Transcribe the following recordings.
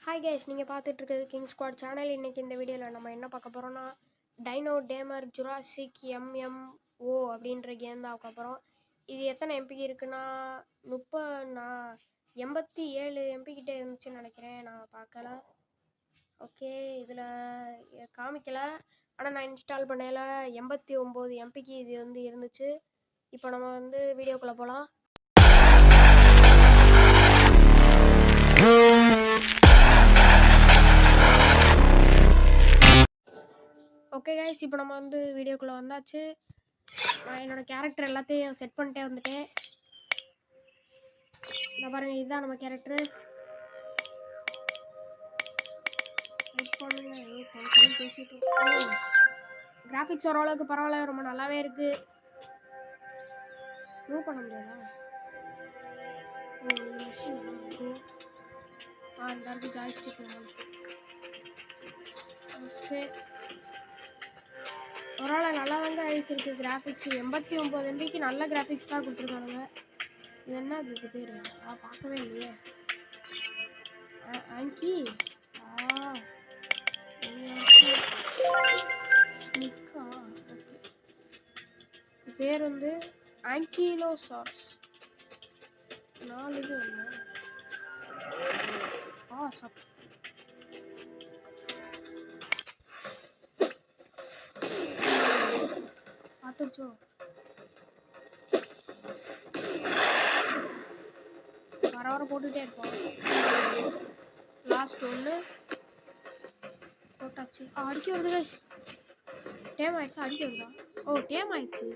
Hi guys, நீங்கள் பார்த்துட்டு இருக்கிறது கிங் ஸ்குவாட் சேனல். இன்றைக்கி இந்த வீடியோவில் நம்ம என்ன பார்க்க போகிறோன்னா, டைனோ டேமர் ஜுராசிக் MMO அப்படின்ற கேம் தான் பார்க்க போகிறோம். இது எத்தனை எம்பிக்கு இருக்குன்னா 87 எம்பி கிட்டே இருந்துச்சுன்னு நினைக்கிறேன். நான் பார்க்கல. ஓகே, இதில் காமிக்கலை, ஆனால் நான் இன்ஸ்டால் பண்ணல 89 எம்பிக்கு இது இருந்துச்சு. இப்போ நம்ம வீடியோக்குள்ளே போகலாம். ஓகே கைஸ், இப்போ நம்ம வீடியோக்குள்ளே வந்தாச்சு. நான் என்னோடய கேரக்டர் எல்லாத்தையும் செட் பண்ணிட்டே வந்துட்டேன். இந்த பாருங்க, இதுதான் நம்ம கேரக்டரு. பேசிட்டு கிராஃபிக்ஸ் ஓரளவுக்கு பரவாயில்ல, ரொம்ப நல்லாவே இருக்கு. மூவ் பண்ண முடியாதா? இந்த ஜாய்ஸ்டிக். ஓகே, பரவாயில்ல, நல்லா தாங்க ஐஸ் இருக்குது. கிராஃபிக்ஸ் 89 எம்பிக்கு நல்ல கிராஃபிக்ஸ் தான் கொடுத்துருக்கானுங்க. இது என்ன இது பேர்? பார்க்கவே இல்லையே. ஆங்கி ஸ்னிக்கா. ஓகே, பேர் ஆங்கிலோசார்ஸ். 4 இது ஒன்று. சப் பார்த்துச்சோ. வர போட்டுகிட்டே இருப்போம். லாஸ்ட் ஒன்று போட்டாச்சு. அடிக்க வருது கைஸ். டேம் ஆயிடுச்சா? அடிக்க வருதா? டேம் ஆயிடுச்சு.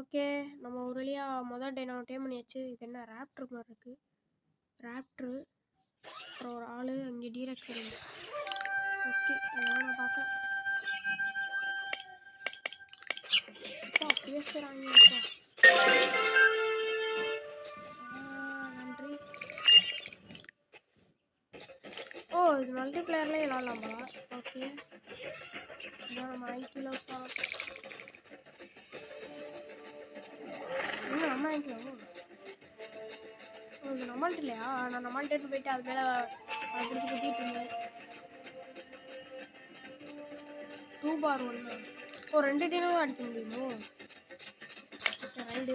ஓகே, நம்ம ஒரு வழியாக முதல் டைனோ டேம் பண்ணியாச்சு. இது என்ன ராப்டர் மாதிரி இருக்குது? ராப்டரு, அப்புறம் ஒரு ஆள் அங்கே டீரெக்ஸ் இருக்கு. ஓகே, இதெல்லாம் நான் பார்க்க பேசுகிறாங்க. நன்றி. இது மல்டிப்ளேயர்லேயே விளாட்லாமா? ஓகே, இதான் நம்ம ஆங்கிலோசார்ஸ். இன்னும் நம்ம ஆங்கிலோ. இது நம்மள்ட்ட இல்லையா? நான் நம்மள்ட்ட போயிட்டு அது மேலே பிடிச்சி குத்திட்டு இருந்தேன். 2/1. 2 டைனும் அடிக்க முடியுமோ? ரைடு.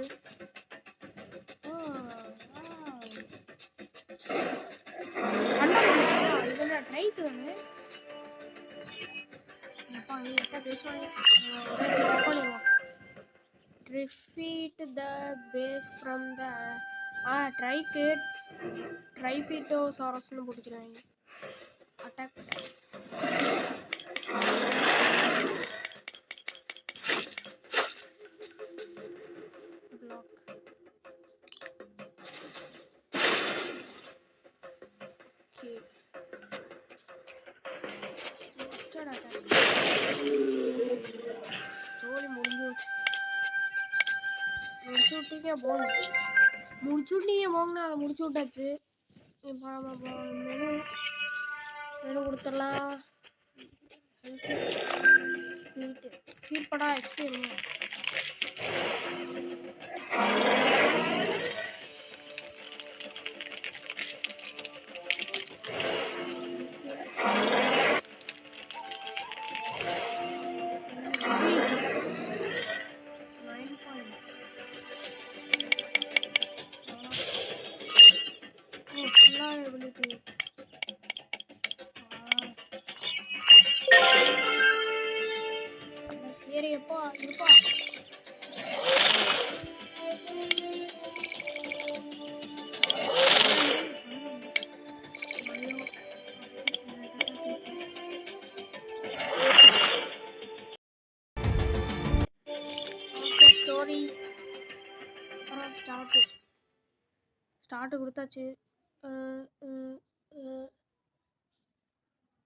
சண்டை இதெல்லாம் ட்ரைக்கு தானே. அப்பா என்கிட்ட பேசுவாங்க. Defeat the base from the ட்ரைபீட்டோசாரஸ்னு போட்டுக்கிறாங்க. Attack block. Okay, master attack. ஜோலி முடிஞ்சு விட்டீங்க போங்க. முடிச்சு விட்டீங்க போங்கண்ணா. அதை முடிச்சு விட்டாச்சு. இப்போ மெனு கொடுத்துடலாம். ஃபீட் படா எக்ஸ்பீரியன்ஸ். சரி, எப்போ இருப்பா. ஸ்டோரி ஸ்டார்ட் கொடுத்தாச்சு.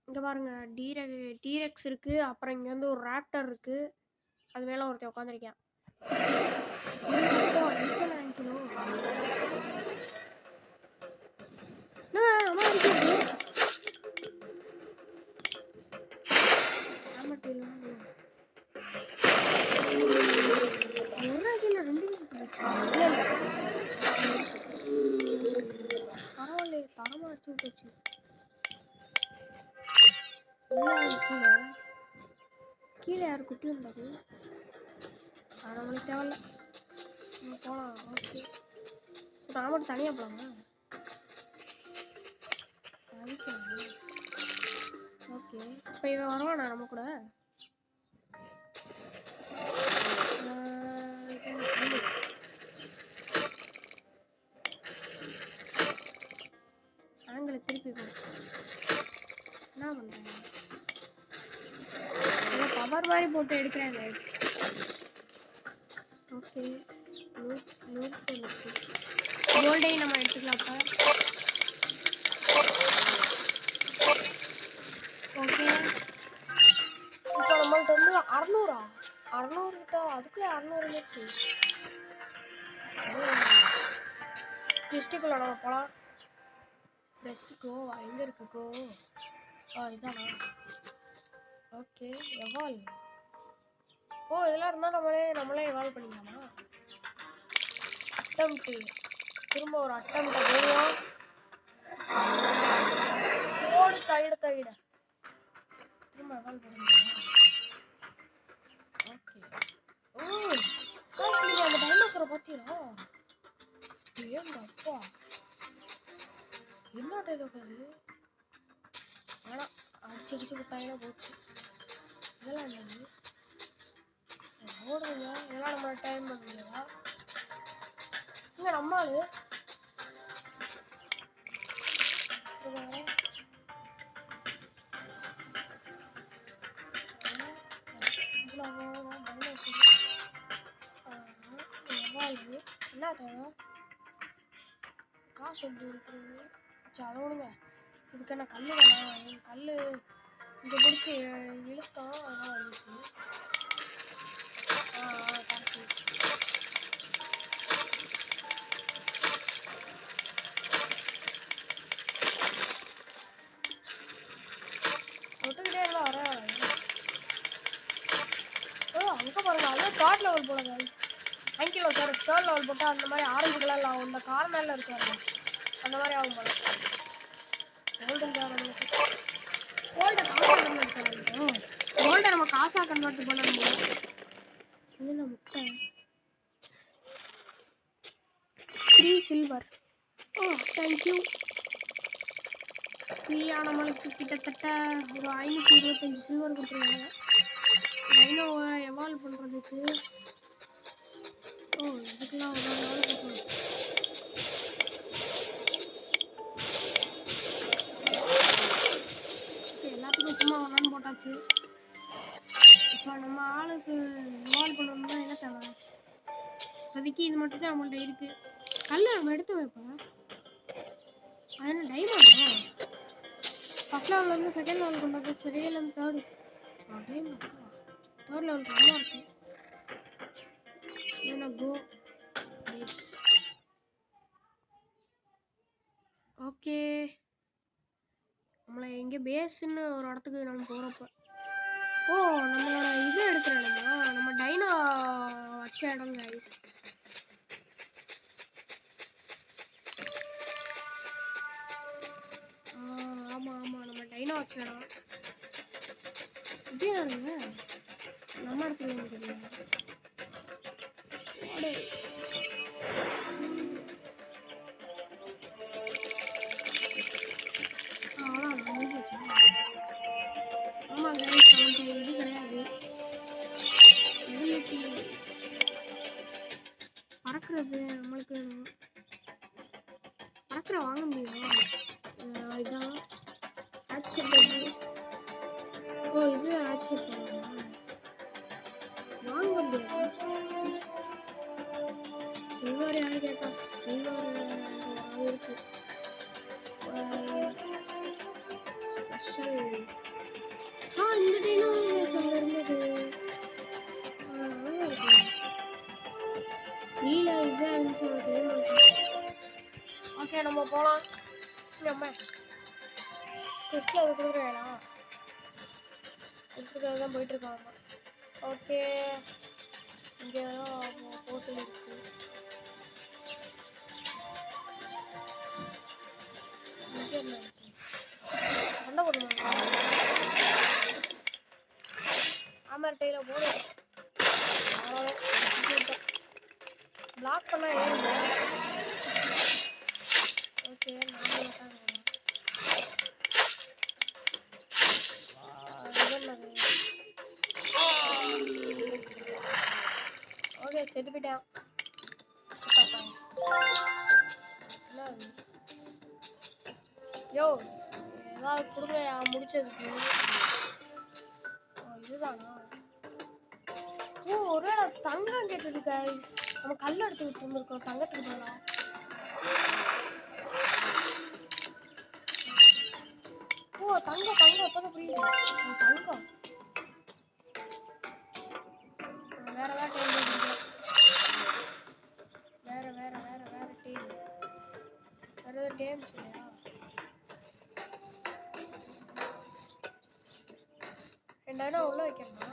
இங்கே பாருங்க, டீரெக்ஸ் இருக்கு. அப்புறம் இங்கே ஒரு ராப்டர் இருக்கு. அது மேலே ஒருத்தன் உட்காந்துருக்கேன். பரவாயில்ல, தரமா அடிச்சு விட்டுச்சு. கீழே கீழே யார் குட்டி வந்தாரு? நம்மளுக்கு தேவையில்ல, நம்ம போகலாம். ஓகே, நான் மட்டும் தனியாக போகலாமா? ஓகே, இப்போ இவன் வருவானா நம்ம கூட? ஆங்கில திருப்பி என்ன பண்ணுறேன்? பவர் மாதிரி போட்டு எடுக்கிறாங்க. ஓகே, கோல்டையும் நம்ம எடுத்துக்கலாம். ஓகே, இப்போ நம்மள்ட்ட வந்து 600 கிட்ட, அதுக்குள்ளே 600 இருந்துச்சு. டிஸ்ட்ரிக்குள்ள நம்ம போகலாம். பெஸ்ட்டுக்கோ எங்கே இருக்குக்கோ? இதானா? ஓகே, எவால். இதெல்லாம் இருந்தால் நம்மளே எவால்வ் பண்ணிக்கலாமா? அட்டம்ப்ட், திரும்ப ஒரு அட்டம்ப்ட் போடுவோம். ஓடு தைட திரும்ப எவால்வ் பண்ணுவோம். ஓகே, நீங்க அந்த டைனோசரை பார்த்தீங்களா? ஏங்க அப்பா, என்ன டைனோசர்? ஆனால் அடிச்சு விட்டாங்கன்னா போச்சு. இதெல்லாம் என்னது? ஓடுங்க, இதெல்லாம் நம்ம டைம் பண்ணுங்களா? இங்கே நம்ம ஆளு என்ன தேவை? காசு எப்படி எடுக்கிறது? சரி, அதை விடுங்க. இதுக்கு என்ன கல் வேணாம்? கல் இங்கே பிடிச்சி இழுத்தோம், அதெல்லாம் வந்துச்சு. கரெக்டு. தொட்டுக்கிட்டே இருந்தால் வர அங்கே பாருங்க, அதே தேர்ட் லெவல் போல கைஸ். அங்கிலோ சார் தேர்ட் லெவல் போட்டால் அந்த மாதிரி ஆரஞ்சு கலரில் ஆகும். இந்த கார்னரில் இருக்காரு அந்த மாதிரி ஆகும் போல. கோல்டன் சார் கோல்டை நம்ம காசாக கன்வெர்ட் பண்ணணும். இது என்ன முட்டை? 3 சில்வர். தேங்க்யூ. ஃப்ரீயாக நம்மளுக்கு கிட்டத்தட்ட ஒரு 525 சில்வர் கொடுத்துருக்காங்க. டைனோவை எவால்வ் பண்ணுறதுக்கு. இதுக்கெல்லாம் ஒரு நாள் கொடுக்கணும். எல்லாத்துக்கும் சும்மா ஒரு ரன் போட்டாச்சு. இப்போ நம்ம ஆளுக்கு எவால்வ் பண்ணணும்னா என்ன தேவை? இப்போதைக்கு இது மட்டும் தான் நம்மள்ட்ட இருக்குது. கல் நம்ம எடுத்து வைப்போம். அது என்ன டைமண்டா? ஃபர்ஸ்ட் லெவல்லேருந்து செகண்ட் லெவல் கொண்டு வந்து செகண்ட்லேருந்து தேர்டு. டைமண்ட் தேர்ட் லெவல் நல்லா இருக்கு. என்ன கோ பேஸ். ஓகே, நம்மளை எங்கே பேஸுன்னு ஒரு இடத்துக்கு நம்ம போகிறப்ப நம்மளோட இது எடுக்கிற இடமா? நம்ம டைனோ வச்ச இடம் கைஸ். ஆமாம், நம்ம டைனோ வச்ச இடம். இதே நானுங்க நம்ம இடத்துல இருக்குது. ஆமாம் கைஸ், நம்மள்ட்ட இது கிடையாது. எபிலிட்டி பறக்கிறது நம்மளுக்கு வேணும். பறக்கிற வாங்க முடியுமா? இதுதான் ஆக்செப்ட். இது ஆக்செப்ட் பண்ணலாம், வாங்க முடியாது. சில்வர் யாரு கேட்டா? சில்வர் இருக்கு. ஸ்பெஷல் இந்த டைனோசர் இருந்தது. ஃப்ரீல இதாக இருந்துச்சு. ஓகே, நம்ம போகலாம். நம்ம ஃபஸ்ட்டில் அது கொடுக்குறேடா கொடுத்துருக்காது தான் போயிட்டுருக்காங்க. ஓகே, இங்கே தான் போர்ட்டல் இருக்குது. இங்கே என்ன சண்டை போடணும். ஹேமர் டெய்ல போதும். பிளாக் பண்ணா ஏறுங்க. ஓகே நார்மல் அட்டாக் பண்ணலாம். இது என்னது? ஓகே செத்து போயிட்டான். யோ ஏதாவது கொடுங்க முடிச்சதுக்கு. இதுதானா? ஓ ஒருவேளை தங்கம் கேட்டது கைஸ். நம்ம கல் எடுத்துக்கிட்டு இருந்திருக்கோம் தங்கத்துக்கு பதிலா. ஓ தங்கம் தங்கம் அப்பதான் புரியுது. தங்கம் வேற ஏதாவது டைம் வேற வேற வேற வேற டைம் வேற ஏதாவது டைம்ஸ் இல்லையா? ரெண்டாயிரம் உள்ள வைக்கணுமா?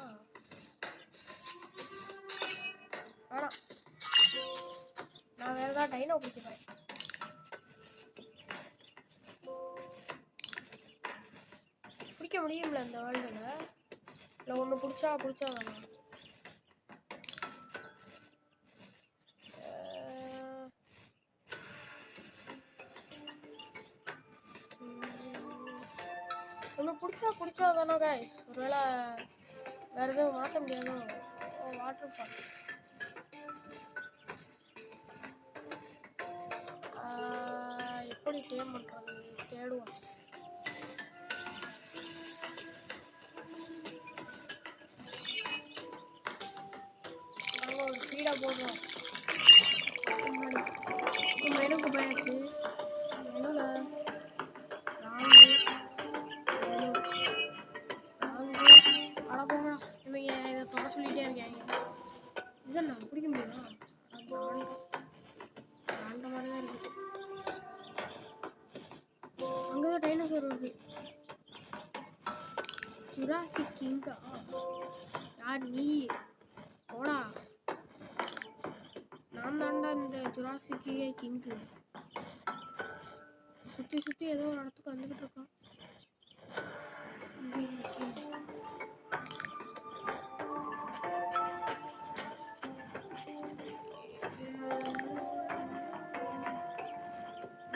வேணாம் நான் வேற ஏதாவது டைனோ பிடிக்கிறேன். பிடிக்க முடியும்ல இந்த வேர்ல்டுல? இல்லை ஒன்று பிடிச்சா வேணாம். ஒன்று பிடிச்சா தானே கைஸ். ஒருவேளை வேற எதுவும் மாற்ற முடியாதோ? ஓ வாட்டர் ஃபால். எப்படி டேம் பண்ணுறது தேடுவோம். நாங்கள் ஒரு ஸ்பீடாக போடுறோம். மெனுக்கு போயாச்சு. மெனுல அட போங்கடா. இவங்க இதை தொட சொல்லிகிட்டே இருக்காங்க. இதை நான் பிடிக்க முடியுமா? அந்த மாதிரி தான் இருக்கு. அங்கதான் டைனோசர் வருது. ஜுராசிக் கிங்கா? யார் நீ? போடா. நான் தாண்டா இந்த ஜுராசிக் கிங்கு. சுத்தி சுத்தி ஏதோ ஒரு இடத்துக்கு வந்துகிட்டு இருக்கான்.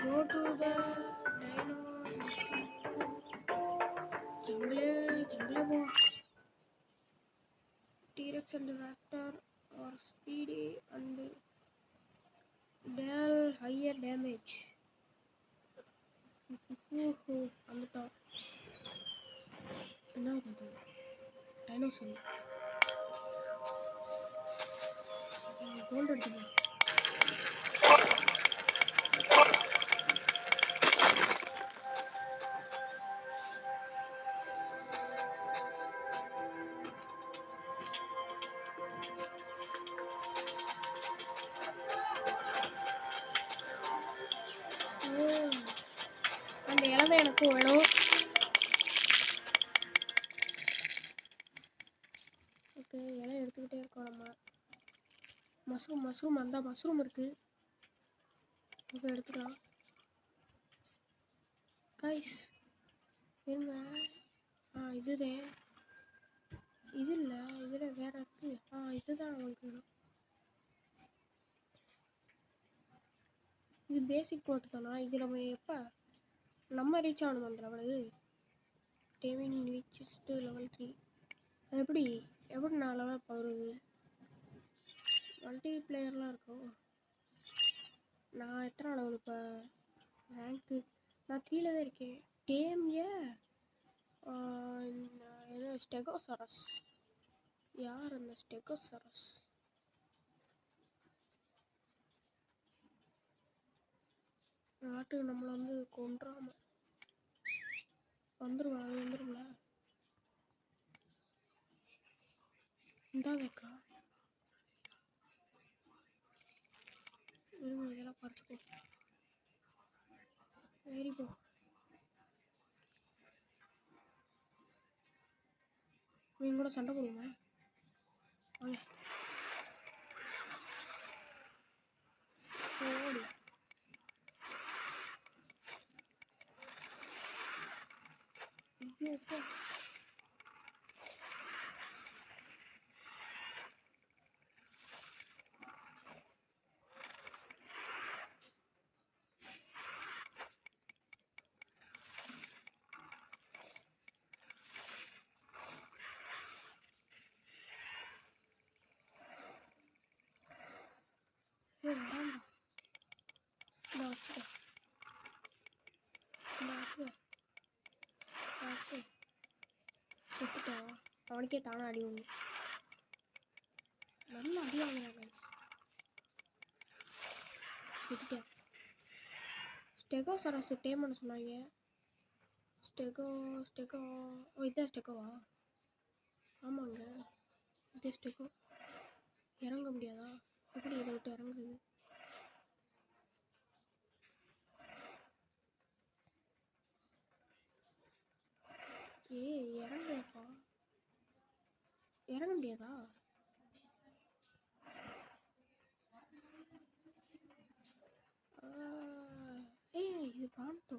Go to the dino jungle bo. T-Rex and Raptor are speedy and deal higher damage. On the top. Now the dinosaur. Gold at the அந்த இலதை எனக்கு வேணும். ஓகே இலை எடுத்துக்கிட்டே இருக்கோம் நம்ம. மஷ்ரூம் அந்த மஷ்ரூம் இருக்கு. ஓகே எடுத்துக்கலாம் கைஸ். இருங்க. இதுதான். இது இல்லை, இதில் வேற இருக்கு. இதுதான் உங்களுக்கு வேணும். இது பேசிக் போட்டு தானா? இது நம்ம எப்போ நம்ம ரீச் ஆகணும் அந்த லெவலு? Taming reach level 3. அது எப்படி நான் லெவல் போகிறது? மல்டி பிளேயர்லாம் இருக்கும். நான் எத்தனை லெவல் இப்போ? ரேங்க்கு நான் கீழே தான் இருக்கேன். டேம் ஏதோ ஸ்டெகோசரஸ். யார் அந்த ஸ்டெகோசரஸ்? நாட்டு நம்மளை வந்து கொன்றாம வந்துருவா. அது வந்துரும்ல. இந்தா வைக்கா. இதெல்லாம் பறிச்சுக்கோ. வெரி போ. இவங்க கூட சண்டை போடுமா? வாங்க ஓடி. செத்துட்டான். அவனுக்கே தானே அடி ஒன்று. நல்லா அடி வாங்குறான் கைஸ். செத்துட்டான். ஸ்டெகோசாரஸ் டேம் பண்ண சொன்னாங்க. ஸ்டெகோ ஓ இதான் ஸ்டெகோவா? ஆமாங்க, இதே ஸ்டெகோ. இறங்க முடியாதா? எப்படி இதை விட்டு இறங்குது? இறங்கலப்பா. இறங்க முடியாதா? இது பிராண்டோ.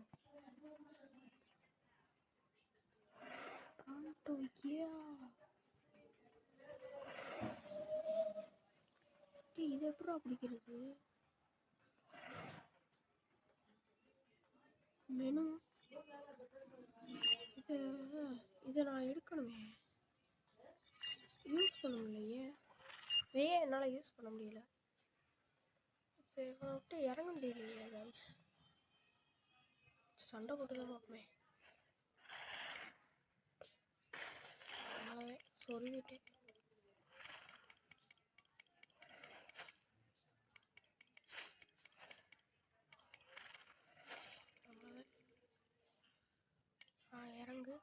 இது எப்படா பிடிக்கிறது? மெனு இதை நான் எடுக்கணுமே. யூஸ் பண்ண முடியலையே. என்னால் யூஸ் பண்ண முடியல. சரி விட்டு இறங்க முடியலையே கைஸ். சண்டை போட்டு தான் பார்ப்போமே. அவ்வளோவே சொல்லிவிட்டேன். இறங்கு.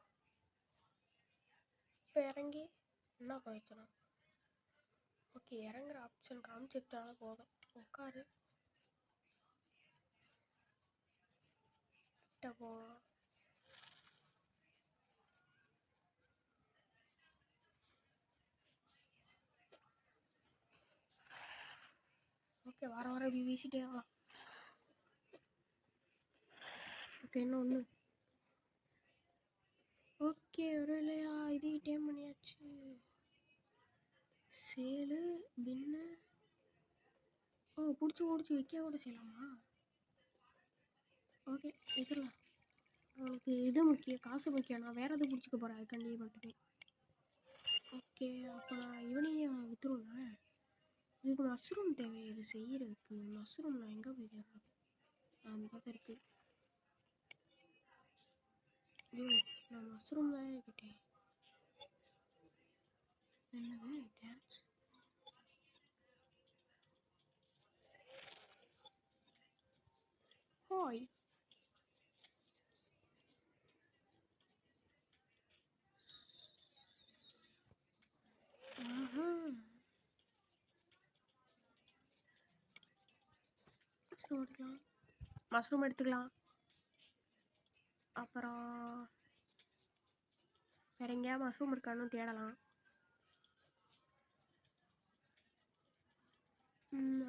இப்போ இறங்கி என்ன குறைக்கணும்? ஓகே, இறங்குற ஆப்ஷன் காமிச்சிட்டால போதும். உட்காரு. கிட்ட போ. ஓகே, வர இப்படி வீசிட்டே வரலாம். ஓகே, இன்னும் ஒன்று. ஓகே, ஒரு இல்லையா? இதையும் டேம் பண்ணியாச்சு. சேலு பின்னு. பிடிச்சி வைக்க கூட செய்யலாமா? ஓகே, எதிரலாம். அவனுக்கு இது முக்கியம், காசு முக்கியம். நான் வேறு எதுவும் பிடிச்சிக்க போகிறேன் அதுக்காண்டி மட்டுமே. ஓகே, அப்போ நான் இவனையும் விற்றுருவேன். இதுக்கு மஷ்ரூம் தேவை. இது செய்கிறதுக்கு மஷ்ரூம் நான் எங்கே போய் தேடுறது? அந்த தான் இருக்குது. நான் மஷ்ரூம் தான் கேட்டேன். என்னது டான்ஸ்? ஹாய். மஷ்ரூம் எடுத்துக்கலாம். அப்புறம் வேற எங்கேயா மஷ்ரூம் இருக்கான்னு தேடலாம்.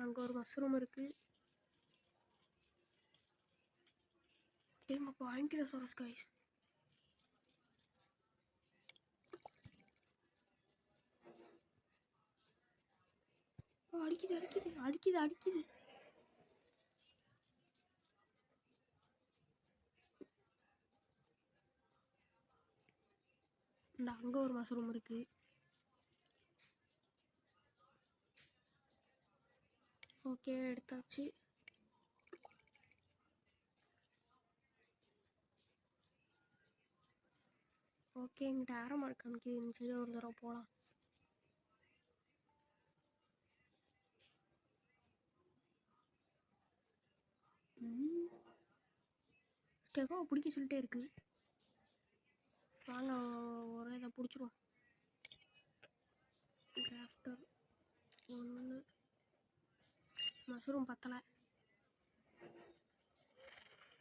அங்கே ஒரு மஷ்ரூம் இருக்கு. எங்கப்பா ஆங்கிலோசாரஸ் கைஸ். அடிக்குது. இந்த அங்கே ஒரு மஷ்ரூம் இருக்கு. ஓகே, எடுத்தாச்சு. ஓகே, எங்கிட்ட ஆரோ மார்க் காமிக்குது. இந்த சைடு ஒரு தடவை போகலாம். ஸ்டெகோ பிடிக்க சொல்லிட்டே இருக்கு. வாங்க ஒரே இதை பிடிச்சிருவோம். கிராஃப்டர் 1. மஷ்ரூம் பத்தலை.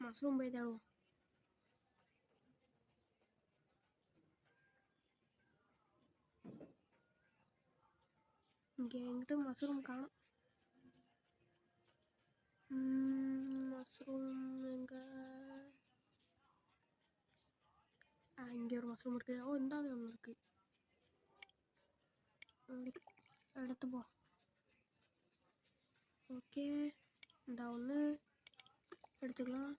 மஷ்ரூம் போய் தேடுவோம். இங்கே எங்கிட்ட மஷ்ரூம் காணும். மஷ்ரூம் எங்கே? இங்கே ஒரு மஷ்ரூம் இருக்கு. இந்தாவே ஒன்று இருக்கு. எடுத்து போ. ஓகே, இந்த ஒன்று எடுத்துக்கலாம்.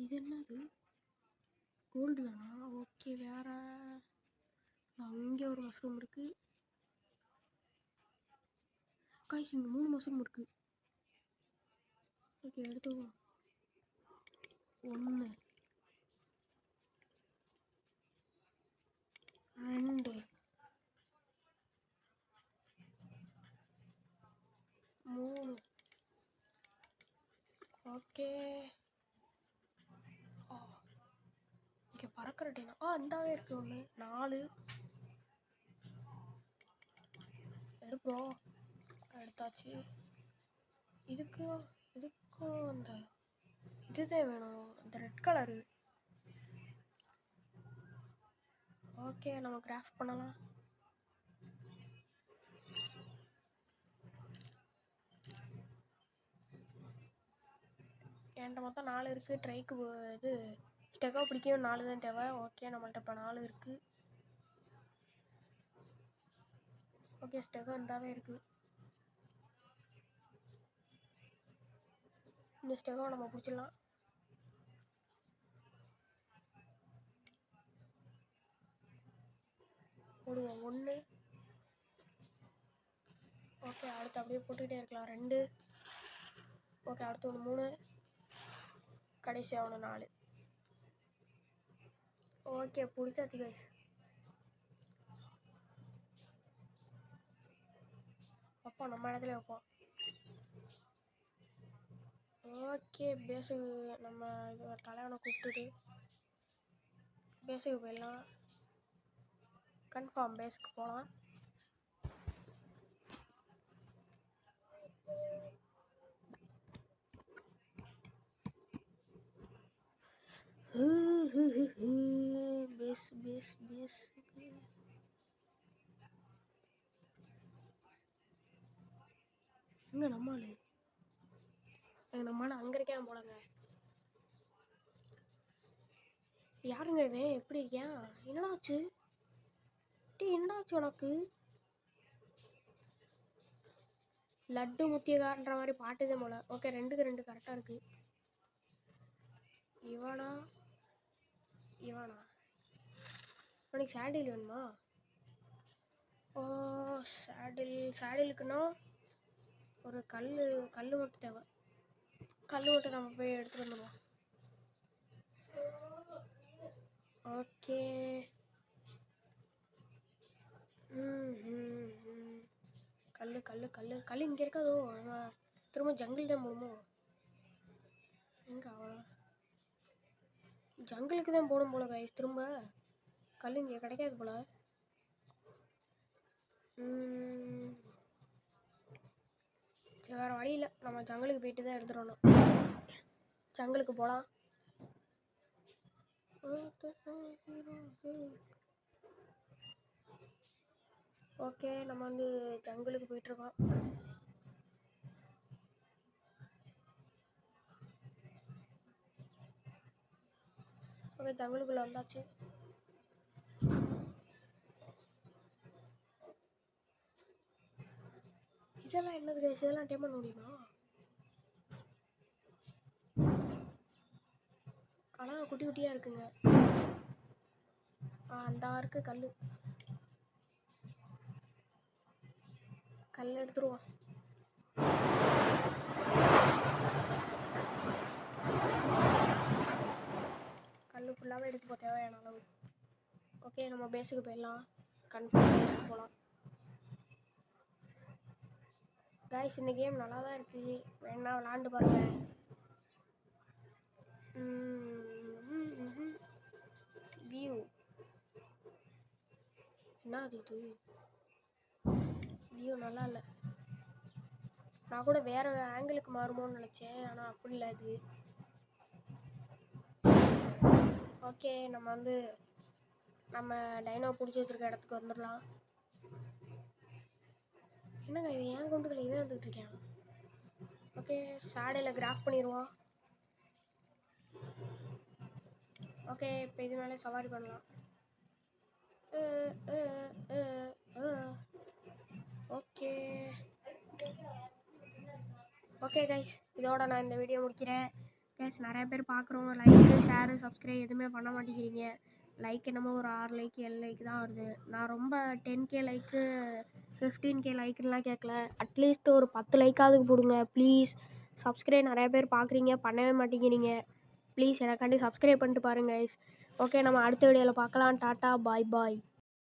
இது என்னது? கோல்டு தானா? ஓகே, வேற அங்கே ஒரு மஷ்ரூம் இருக்கு. காய்ஸ் இங்கே 3 மஷ்ரூம் இருக்கு. ஓகே எடுத்துவோம். 1 2 3 ஓகே. இங்கே பறக்கிற டேனா இந்தாவே இருக்கு. 1 4 எடுப்போம். எடுத்தாச்சு. இதுக்கும் அந்த இதுதான் வேணும், இந்த ரெட் கலரு. ஓகே நம்ம கிராஃப்ட் பண்ணலாம். என்கிட்ட மொத்தம் 4 இருக்குது. ட்ரைக்கு இது ஸ்டெகோ பிடிக்கும் 4 தான் தேவை. ஓகே நம்மள்ட்ட இப்போ 4 இருக்குது. ஓகே ஸ்டெகோ இந்தாவே இருக்குது. இந்த ஸ்டெகோ நம்ம பிடிச்சிடலாம். போடுவோம் 1. ஓகே அடுத்து அப்படியே போட்டுக்கிட்டே இருக்கலாம். 2 ஓகே அடுத்து 1 3 கடைசியாக 1 4. ஓகே பிடிச்சாச்சு கைஸ். அப்போ நம்ம இடத்துல வைப்போம். ஓகே பேஸுக்கு நம்ம இது தலைவனை கூப்பிட்டுட்டு பேஸுக்கு போயிடலாம். கன்ஃபார்ம் பேஸுக்கு போகலாம். பேஸ் எங்க நம்மளு அங்கே இருக்கேன் போலங்க. யாருங்க இவன்? எப்படி இருக்கியா? என்னடாச்சு என்னடாச்சு உனக்கு? லட்டு முத்தியகாரன்ற மாதிரி பாட்டுதே போல. ஓகே 2க்கு 2 கரெக்டாக இருக்கு. இவனா உனக்கு சாண்டில் வேணுமா? ஓ சாடிலுக்குன்னா ஒரு கல் மட்டும் தேவை. கல் மட்டும் நம்ம போய் எடுத்துகிட்டு வந்துடுவோம். ஓகே கல் இங்கே இருக்காதோ. திரும்ப ஜங்கிள் தான் போகணுமோ? எங்கே அவன்? ஜங்கிளுக்கு தான் போகணும் போல கைஸ். திரும்ப கல் இங்கே கிடைக்காது போல. சரி வேறு வழி இல்லை, நம்ம ஜங்கிளுக்கு போயிட்டு தான் எடுத்துடணும். ஜங்கிளுக்கு போகலாம். ஓகே நம்ம வந்து ஜங்கிளுக்கு போயிட்டுருக்கோம். ஓகே ஜங்கிளுக்குள்ளே வந்தாச்சு. இதெல்லாம் என்னது கைஸ்? இதெல்லாம் டேம் பண்ண முடியுமா? ஆனால் குட்டி குட்டியாக இருக்குங்க. அந்த இருக்கு கல் எடுத்துருவோம். கல் ஃபுல்லாகவே எடுத்து போ தேவையான அளவு. ஓகே நம்ம பேஸுக்கு போயிடலாம். கன்ஃபார்ம் பேஸுக்கு போகலாம். கைஸ் இந்த கேம் நல்லா தான் இருக்குது, வேணா விளாண்டு பாருங்க. வியூ என்ன அது? இது வியூ நல்லா இல்லை. நான் கூட வேறு ஆங்கிளுக்கு மாறுமோன்னு நினச்சேன், ஆனால் அப்படி இல்லை இது. ஓகே நம்ம வந்து நம்ம டைனோ பிடிச்சி வச்சுருக்க இடத்துக்கு வந்துடலாம். என்னங்க இவன் ஏன் கொண்டுக்கல இவன் வந்துட்டு இருக்கேன். ஓகே சாடையில் கிராஃப் பண்ணிடுவோம். ஓகே இப்போ இது மேலே சவாரி பண்ணலாம். ஓகே ஓகே கைஸ் இதோட நான் இந்த வீடியோ முடிக்கிறேன். கைஸ் நிறைய பேர் பார்க்குறோம், லைக்கு ஷேரு சப்ஸ்கிரைப் எதுவுமே பண்ண மாட்டேங்கிறீங்க. லைக் என்னமோ ஒரு 6 லைக் 7 லைக் தான் வருது. நான் ரொம்ப 10K லைக்கு 15K லைக்குலாம் கேட்கல. அட்லீஸ்ட் ஒரு 10 லைக்காவது போடுங்க ப்ளீஸ். சப்ஸ்கிரைப் நிறைய பேர் பார்க்குறீங்க, பண்ணவே மாட்டேங்கிறீங்க. ப்ளீஸ் எனக்காண்டி சப்ஸ்கிரைப் பண்ணிட்டு பாருங்க கைஸ். ஓகே நம்ம அடுத்த வீடியோவில் பார்க்கலாம். டாட்டா பாய் பாய்.